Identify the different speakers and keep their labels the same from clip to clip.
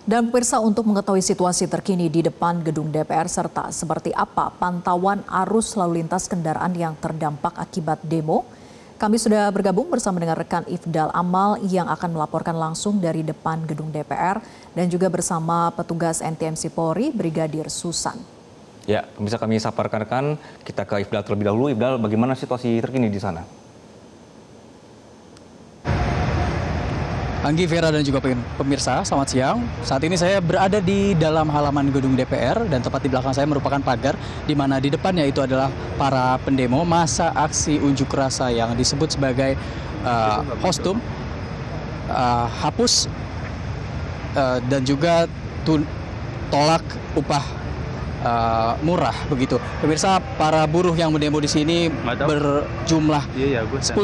Speaker 1: Dan pemirsa, untuk mengetahui situasi terkini di depan gedung DPR serta seperti apa pantauan arus lalu lintas kendaraan yang terdampak akibat demo, kami sudah bergabung bersama dengan rekan Ifdal Amal yang akan melaporkan langsung dari depan gedung DPR dan juga bersama petugas NTMC Polri Brigadir Susan.
Speaker 2: Ya, bisa kami saparkan, kita ke Ifdal terlebih dahulu. Ifdal, bagaimana situasi terkini di sana?
Speaker 3: Anggi, Vera, dan juga pemirsa, selamat siang. Saat ini saya berada di dalam halaman gedung DPR dan tepat di belakang saya merupakan pagar di mana di depannya itu adalah para pendemo masa aksi unjuk rasa yang disebut sebagai kostum, hapus, dan juga tolak upah murah begitu. Pemirsa, para buruh yang mendemo di sini berjumlah 10.000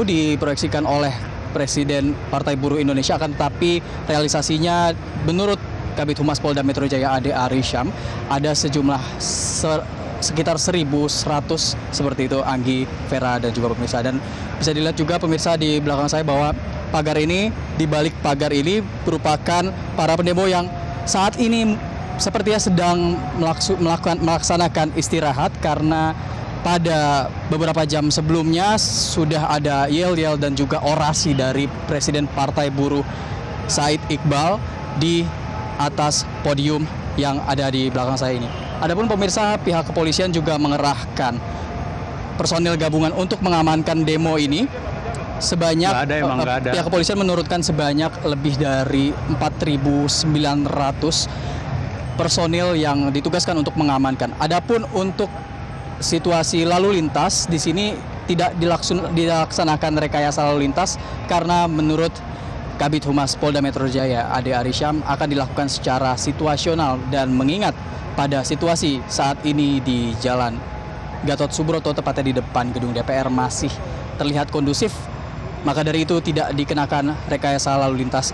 Speaker 3: diproyeksikan oleh Presiden Partai Buruh Indonesia, akan tetapi realisasinya menurut Kabid Humas Polda Metro Jaya Ade Arisham ada sejumlah sekitar 1.100 seperti itu, Anggi, Vera, dan juga pemirsa. Dan bisa dilihat juga pemirsa di belakang saya bahwa pagar ini, di balik pagar ini merupakan para pendemo yang saat ini sepertinya sedang melaksanakan istirahat karena pada beberapa jam sebelumnya sudah ada yel-yel dan juga orasi dari Presiden Partai Buruh Said Iqbal di atas podium yang ada di belakang saya ini. Adapun pemirsa, pihak kepolisian juga mengerahkan personil gabungan untuk mengamankan demo ini. Sebanyak pihak kepolisian menurunkan sebanyak lebih dari 4.900 personil yang ditugaskan untuk mengamankan. Adapun untuk situasi lalu lintas di sini tidak dilaksanakan rekayasa lalu lintas karena menurut Kabid Humas Polda Metro Jaya Ade Arisham akan dilakukan secara situasional dan mengingat pada situasi saat ini di Jalan Gatot Subroto tepatnya di depan gedung DPR masih terlihat kondusif, maka dari itu tidak dikenakan rekayasa lalu lintas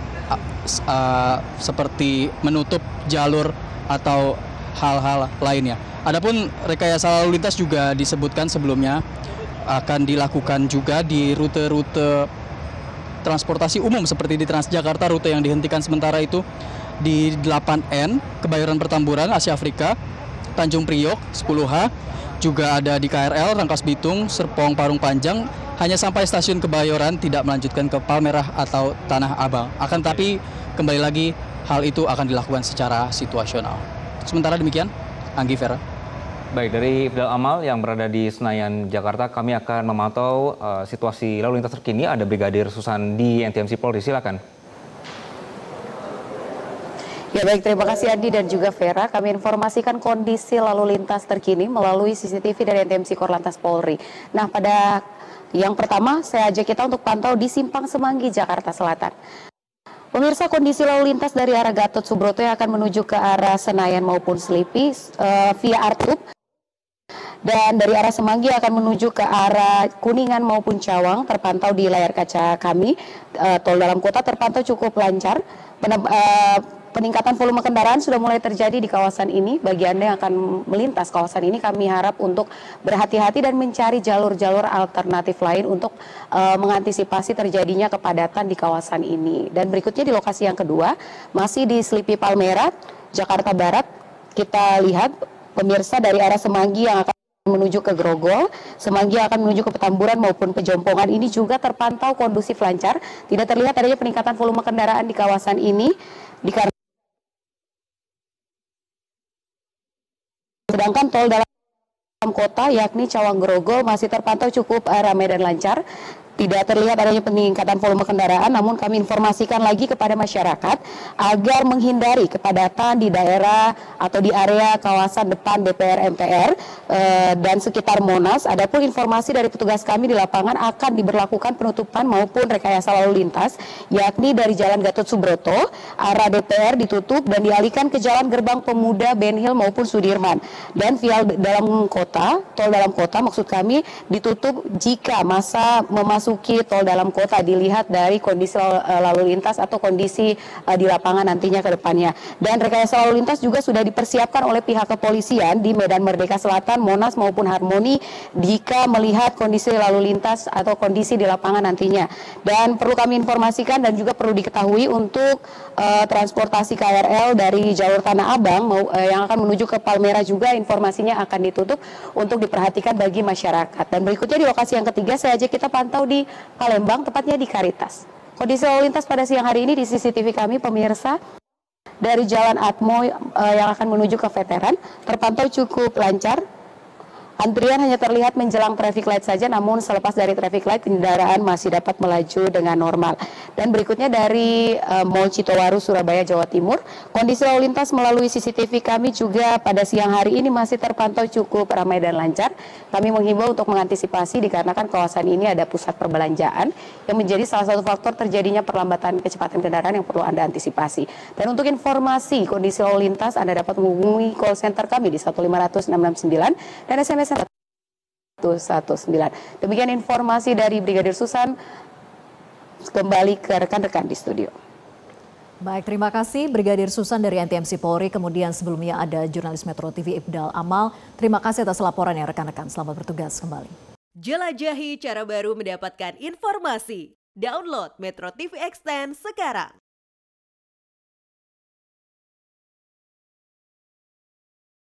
Speaker 3: seperti menutup jalur atau hal-hal lainnya. Adapun rekayasa lalu lintas juga disebutkan sebelumnya akan dilakukan juga di rute-rute transportasi umum seperti di Transjakarta, rute yang dihentikan sementara itu di 8N, Kebayoran Pertamburan, Asia Afrika, Tanjung Priok, 10H, juga ada di KRL, Rangkas Bitung, Serpong, Parung Panjang, hanya sampai stasiun Kebayoran, tidak melanjutkan ke Palmerah atau Tanah Abang. Akan tapi kembali lagi hal itu akan dilakukan secara situasional. Sementara demikian, Anggi, Vera.
Speaker 2: Baik, dari Ifdal Amal yang berada di Senayan, Jakarta, kami akan memantau situasi lalu lintas terkini. Ada Brigadir Susan di NTMC Polri, silakan.
Speaker 4: Ya baik, terima kasih Andi dan juga Vera. Kami informasikan kondisi lalu lintas terkini melalui CCTV dari NTMC Korlantas Polri. Nah, pada yang pertama saya ajak kita untuk pantau di Simpang Semanggi, Jakarta Selatan. Pemirsa, kondisi lalu lintas dari arah Gatot Subroto yang akan menuju ke arah Senayan maupun Selipi via Artub, dan dari arah Semanggi akan menuju ke arah Kuningan maupun Cawang terpantau di layar kaca kami. Tol dalam kota terpantau cukup lancar. Peningkatan volume kendaraan sudah mulai terjadi di kawasan ini. Bagi Anda yang akan melintas kawasan ini, kami harap untuk berhati-hati dan mencari jalur-jalur alternatif lain untuk mengantisipasi terjadinya kepadatan di kawasan ini. Dan berikutnya di lokasi yang kedua, masih di Selipi Palmerah, Jakarta Barat, kita lihat pemirsa dari arah Semanggi yang akan menuju ke Grogol, Semanggi akan menuju ke Petamburan maupun Pejompongan ini juga terpantau kondusif lancar. Tidak terlihat adanya peningkatan volume kendaraan di kawasan ini dikarenakan sedangkan tol dalam kota yakni Cawang Grogol masih terpantau cukup ramai dan lancar. Tidak terlihat adanya peningkatan volume kendaraan, namun kami informasikan lagi kepada masyarakat agar menghindari kepadatan di daerah atau di area kawasan depan DPR MPR dan sekitar Monas. Adapun informasi dari petugas kami di lapangan akan diberlakukan penutupan maupun rekayasa lalu lintas, yakni dari Jalan Gatot Subroto, arah DPR ditutup dan dialihkan ke Jalan Gerbang Pemuda Ben Hill maupun Sudirman. Dan via dalam kota, tol dalam kota maksud kami ditutup jika masa memasuki memasuki tol dalam kota, dilihat dari kondisi lalu lintas atau kondisi di lapangan nantinya ke depannya. Dan rekayasa lalu lintas juga sudah dipersiapkan oleh pihak kepolisian di Medan Merdeka Selatan, Monas maupun Harmoni jika melihat kondisi lalu lintas atau kondisi di lapangan nantinya. Dan perlu kami informasikan dan juga perlu diketahui untuk transportasi KRL dari jalur Tanah Abang yang akan menuju ke Palmera juga informasinya akan ditutup untuk diperhatikan bagi masyarakat. Dan berikutnya di lokasi yang ketiga saya ajak kita pantau di Palembang, tepatnya di Karitas. Kondisi lalu lintas pada siang hari ini di CCTV kami pemirsa dari Jalan Atmo yang akan menuju ke Veteran terpantau cukup lancar. Antrian hanya terlihat menjelang traffic light saja, namun selepas dari traffic light kendaraan masih dapat melaju dengan normal. Dan berikutnya dari Mall Citowaru, Surabaya, Jawa Timur, kondisi lalu lintas melalui CCTV kami juga pada siang hari ini masih terpantau cukup ramai dan lancar. Kami menghimbau untuk mengantisipasi dikarenakan kawasan ini ada pusat perbelanjaan yang menjadi salah satu faktor terjadinya perlambatan kecepatan kendaraan yang perlu Anda antisipasi. Dan untuk informasi kondisi lalu lintas Anda dapat menghubungi call center kami di 1500669 dan SMS 119. Demikian informasi dari Brigadir Susan. Kembali ke rekan-rekan di studio.
Speaker 1: Baik, terima kasih Brigadir Susan dari NTMC Polri. Kemudian sebelumnya ada jurnalis Metro TV Ifdal Amal. Terima kasih atas laporannya rekan-rekan. Selamat bertugas kembali.
Speaker 5: Jelajahi cara baru mendapatkan informasi. Download Metro TV Extend sekarang.